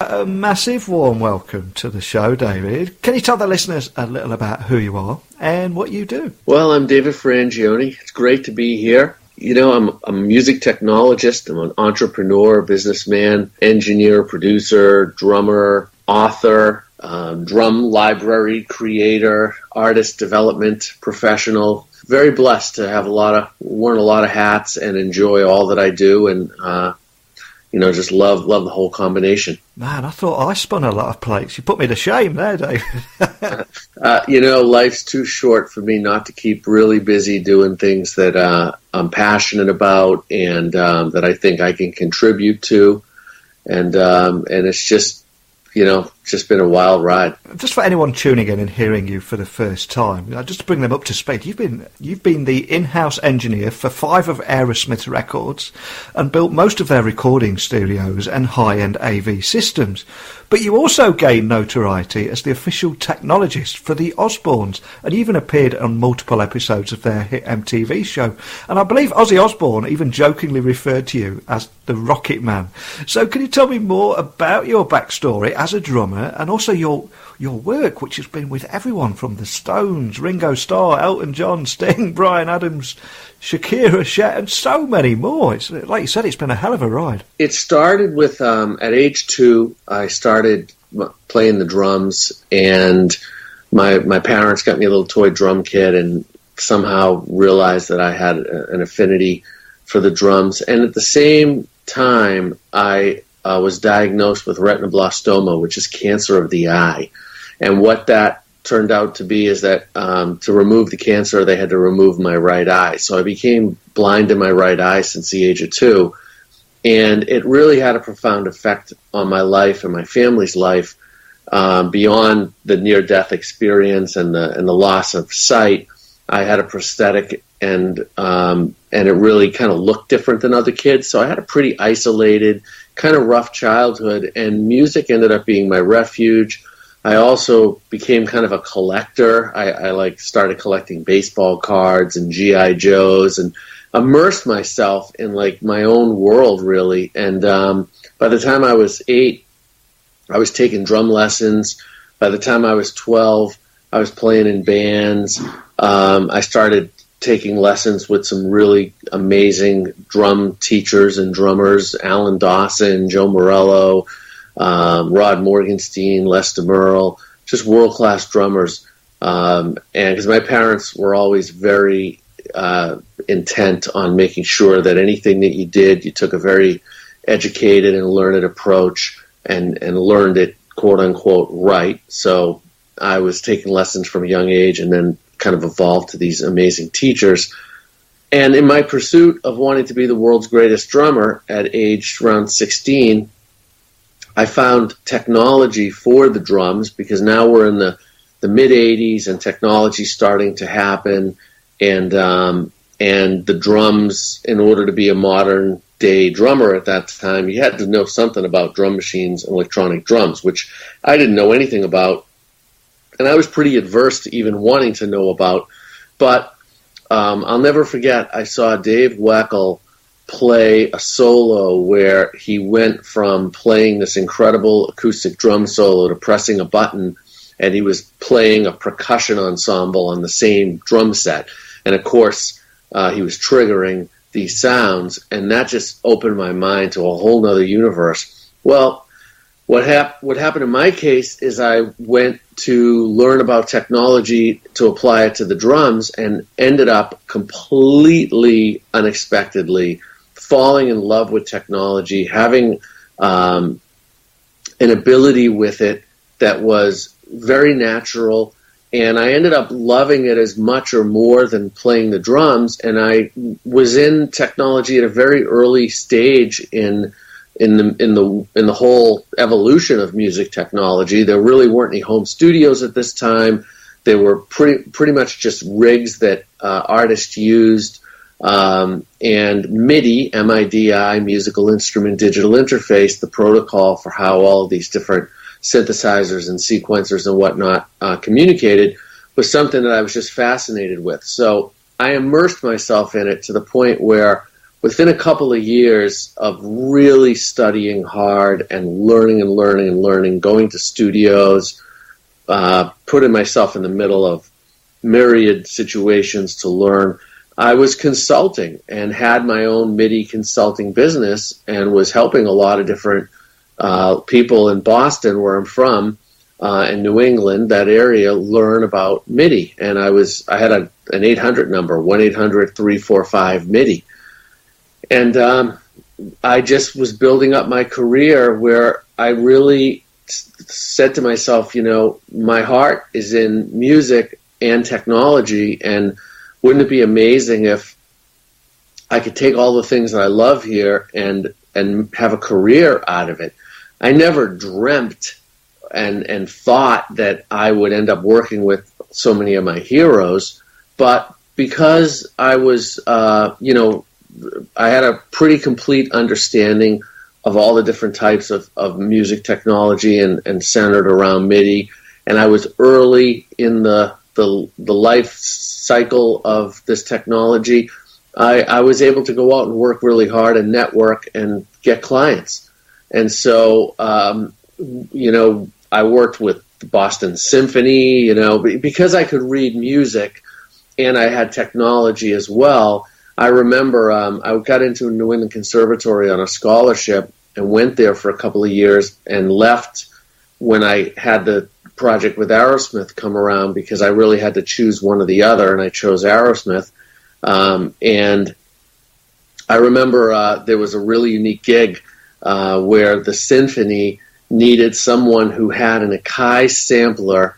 A massive warm welcome to the show, David. Can you tell the listeners a little about who you are and what you do? Well, I'm David Frangione. It's great to be here. You know, I'm a music technologist. I'm an entrepreneur, businessman, engineer, producer, drummer, author, drum library creator, artist development professional. Very blessed to have worn a lot of hats and enjoy all that I do, and just love the whole combination. Man, I thought I spun a lot of plates. You put me to shame there, David. Life's too short for me not to keep really busy doing things that I'm passionate about and that I think I can contribute to, and it's just been a wild ride. Just for anyone tuning in and hearing you for the first time, just to bring them up to speed, you've been the in-house engineer for 5 of Aerosmith's records and built most of their recording studios and high-end AV systems. But you also gained notoriety as the official technologist for the Osbournes, and even appeared on multiple episodes of their hit MTV show. And I believe Ozzy Osbourne even jokingly referred to you as the Rocket Man. So can you tell me more about your backstory as a drummer, and also your work, which has been with everyone from the Stones, Ringo Starr, Elton John, Sting, Bryan Adams, Shakira, Cher, and so many more. It's, like you said, it's been a hell of a ride. It started with, at age 2, I started playing the drums, and my parents got me a little toy drum kit and somehow realized that I had an affinity for the drums. And at the same time, I was diagnosed with retinoblastoma, which is cancer of the eye. And what that turned out to be is that to remove the cancer, they had to remove my right eye. So I became blind in my right eye since the age of 2. And it really had a profound effect on my life and my family's life, beyond the near-death experience and the loss of sight. I had a prosthetic, and it really kind of looked different than other kids. So I had a pretty isolated, kind of rough childhood, and music ended up being my refuge. I also became kind of a collector. I started collecting baseball cards and G.I. Joes, and immersed myself in my own world, really. And by the time I was 8, I was taking drum lessons. By the time I was 12, I was playing in bands. I started taking lessons with some really amazing drum teachers and drummers, Alan Dawson, Joe Morello, Rod Morgenstein, Les DeMerle, just world-class drummers. And because my parents were always very intent on making sure that anything that you did, you took a very educated and learned approach and learned it, quote-unquote, right. So I was taking lessons from a young age and then kind of evolved to these amazing teachers. And in my pursuit of wanting to be the world's greatest drummer at age around 16, I found technology for the drums, because now we're in the mid-'80s and technology's starting to happen. And the drums, in order to be a modern day drummer at that time, you had to know something about drum machines and electronic drums, which I didn't know anything about. And I was pretty adverse to even wanting to know about. But I'll never forget, I saw Dave Weckl play a solo where he went from playing this incredible acoustic drum solo to pressing a button, and he was playing a percussion ensemble on the same drum set. And of course, he was triggering these sounds, and that just opened my mind to a whole nother universe. Well, what happened in my case is I went to learn about technology to apply it to the drums, and ended up completely unexpectedly falling in love with technology, having an ability with it that was very natural, and I ended up loving it as much or more than playing the drums. And I was in technology at a very early stage in the whole evolution of music technology. There really weren't any home studios at this time. They were pretty much just rigs that artists used, and MIDI, M-I-D-I, musical instrument digital interface, the protocol for how all of these different synthesizers and sequencers and whatnot communicated, was something that I was just fascinated with. So I immersed myself in it to the point where within a couple of years of really studying hard and learning, going to studios, putting myself in the middle of myriad situations to learn, I was consulting and had my own MIDI consulting business and was helping a lot of different people in Boston, where I'm from, in New England, that area, learn about MIDI. And I had an 800 number, 1-800-345-MIDI. And I just was building up my career where I really said to myself, my heart is in music and technology, and wouldn't it be amazing if I could take all the things that I love here and have a career out of it? I never dreamt and thought that I would end up working with so many of my heroes, but because I was, I had a pretty complete understanding of all the different types of music technology and centered around MIDI, and I was early in the life cycle of this technology. I was able to go out and work really hard and network and get clients. And so, I worked with the Boston Symphony, because I could read music and I had technology as well. I remember I got into New England Conservatory on a scholarship and went there for a couple of years and left when I had the project with Aerosmith come around, because I really had to choose one or the other, and I chose Aerosmith. And I remember there was a really unique gig where the symphony needed someone who had an Akai sampler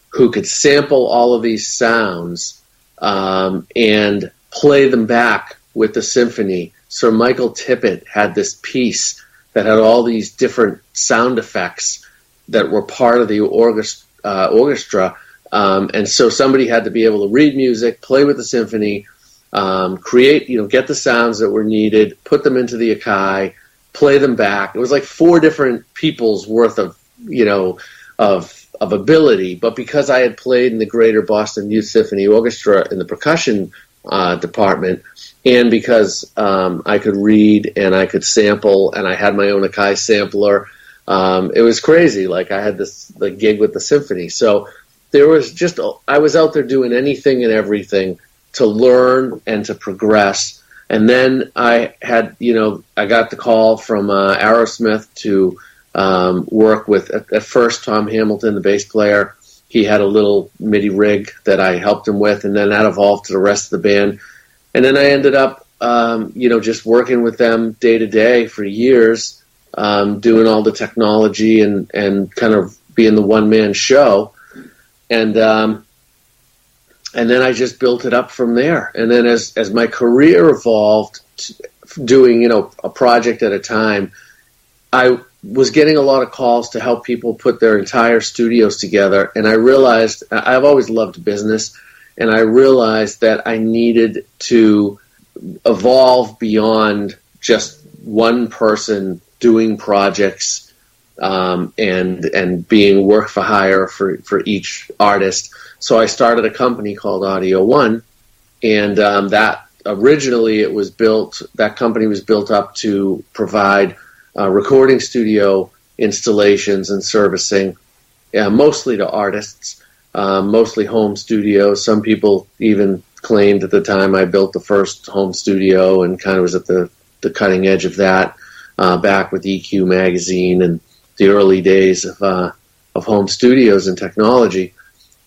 who could sample all of these sounds and play them back with the symphony. Sir Michael Tippett had this piece that had all these different sound effects that were part of the orchestra. And so somebody had to be able to read music, play with the symphony, create, get the sounds that were needed, put them into the Akai, play them back. It was like 4 different people's worth of ability. But because I had played in the Greater Boston Youth Symphony Orchestra in the percussion department, and because I could read and I could sample and I had my own Akai sampler, it was crazy. Like, I had the gig with the symphony. So there was I was out there doing anything and everything to learn and to progress. And then I had, I got the call from Aerosmith to work with, at first, Tom Hamilton, the bass player. He had a little MIDI rig that I helped him with, and then that evolved to the rest of the band. And then I ended up, just working with them day to day for years, doing all the technology and kind of being the one-man show. And then I just built it up from there. And then as my career evolved, doing, a project at a time, I was getting a lot of calls to help people put their entire studios together. And I realized, I've always loved business, and I realized that I needed to evolve beyond just one person doing projects and being work for hire for each artist. So I started a company called Audio One, and that originally that company was built up to provide recording studio installations and servicing, mostly to artists, mostly home studios. Some people even claimed at the time I built the first home studio and kind of was at the cutting edge of that, back with EQ magazine and the early days of home studios and technology.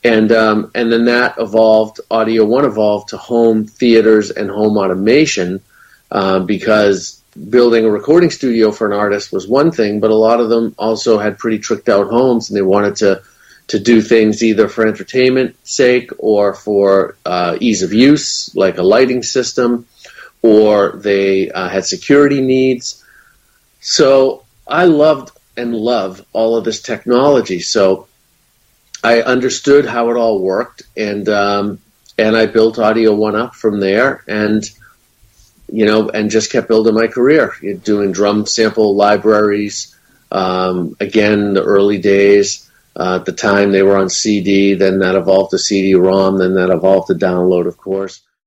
And then that evolved, Audio One evolved to home theaters and home automation, because building a recording studio for an artist was one thing, but a lot of them also had pretty tricked out homes, and they wanted to do things either for entertainment sake or for ease of use, like a lighting system, or they had security needs. So I loved and love all of this technology. So I understood how it all worked, and I built Audio One up from there, and just kept building my career, doing drum sample libraries. Again, the early days, at the time they were on CD, then that evolved to CD-ROM, then that evolved to download, of course.